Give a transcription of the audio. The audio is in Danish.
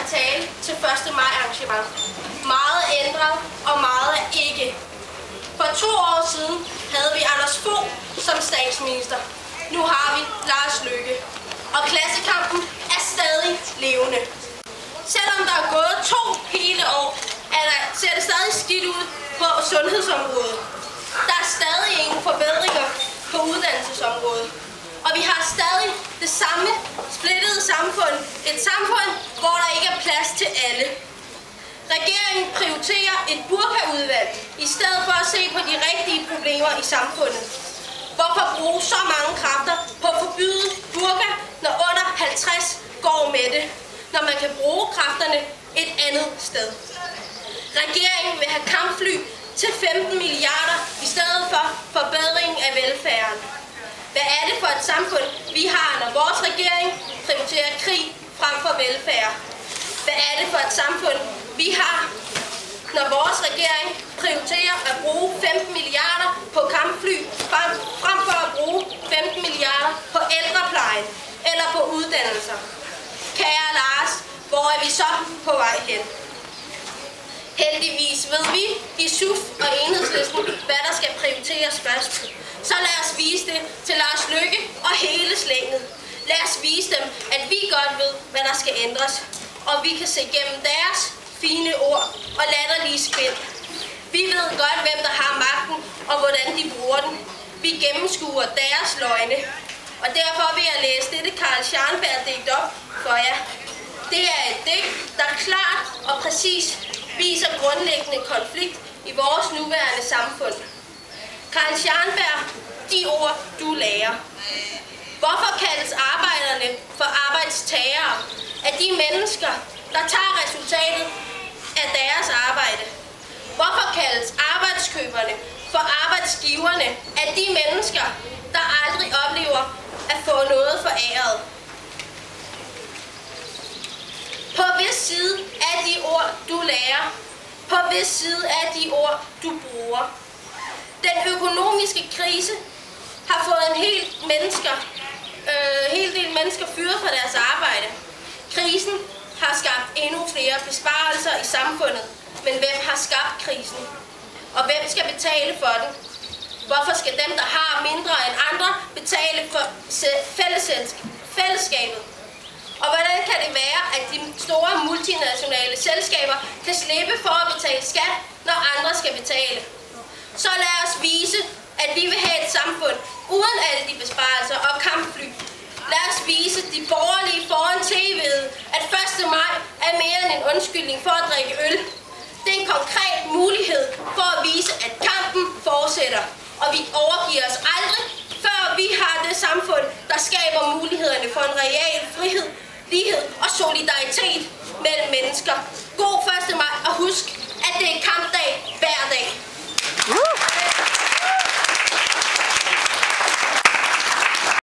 at tale til 1. maj arrangement. Meget ændret og meget er ikke. For 2 år siden havde vi Anders Fogh som statsminister. Nu har vi Lars Løkke. Og klassekampen er stadig levende. Selvom der er gået 2 hele år, ser det stadig skidt ud på sundhedsområdet. Der er stadig ingen forbedringer på uddannelsesområdet. Og vi har stadig det samme splittede samfund. Et samfund, hvor der ikke er plads til alle. Regeringen prioriterer et burkaudvalg, i stedet for at se på de rigtige problemer i samfundet. Hvorfor bruge så mange kræfter på at forbyde burka, når under 50 går med det, når man kan bruge kræfterne et andet sted? Regeringen vil have kampfly til 15 milliarder i stedet for forbedring af velfærden. Hvad er det for et samfund, vi har, når vores regering prioriterer krig frem for velfærd? Hvad er det for et samfund, vi har, når vores regering prioriterer at bruge 15 milliarder på kampfly frem for at bruge 15 milliarder på ældreplejen eller på uddannelser? Kære Lars, hvor er vi så på vej hen? Heldigvis ved vi i SUF og Enhedslisten, hvad der skal prioriteres først. Så lad os vise det til Lars Løkke og hele slænget. Lad os vise dem, at vi godt ved, hvad der skal ændres. Og vi kan se gennem deres fine ord og latterlige spil. Vi ved godt, hvem der har magten og hvordan de bruger den. Vi gennemskuer deres løgne. Og derfor vil jeg læse dette Carl Scharnberg-digt op for jer. Det er et digt, der klart og præcis viser grundlæggende konflikt i vores nuværende samfund. Carl Scharnberg, de ord du lærer. Hvorfor kaldes arbejderne for arbejdstagere af de mennesker, der tager resultatet af deres arbejde? Hvorfor kaldes arbejdskøberne for arbejdsgiverne af de mennesker, der aldrig oplever at få noget foræret? På hvis side er de ord, du lærer? På hvis side er de ord, du bruger? Den økonomiske krise har fået en hel del mennesker fyret fra deres arbejde. Krisen har skabt endnu flere besparelser i samfundet. Men hvem har skabt krisen? Og hvem skal betale for den? Hvorfor skal dem, der har mindre end andre, betale for fællesskabet? Og hvordan kan det være, at de store multinationale selskaber kan slippe for at betale skat, når andre skal betale? Så lad os vise, at vi vil have et samfund uden alle de besparelser og kampfly. Lad os vise de borgerlige foran tv'et, at 1. maj er mere end en undskyldning for at drikke øl. Det er en konkret mulighed for at vise, at kampen fortsætter. Og vi overgiver os aldrig, før vi har det samfund, der skaber mulighederne for en reel frihed, lighed og solidaritet mellem mennesker. God 1. maj, og husk,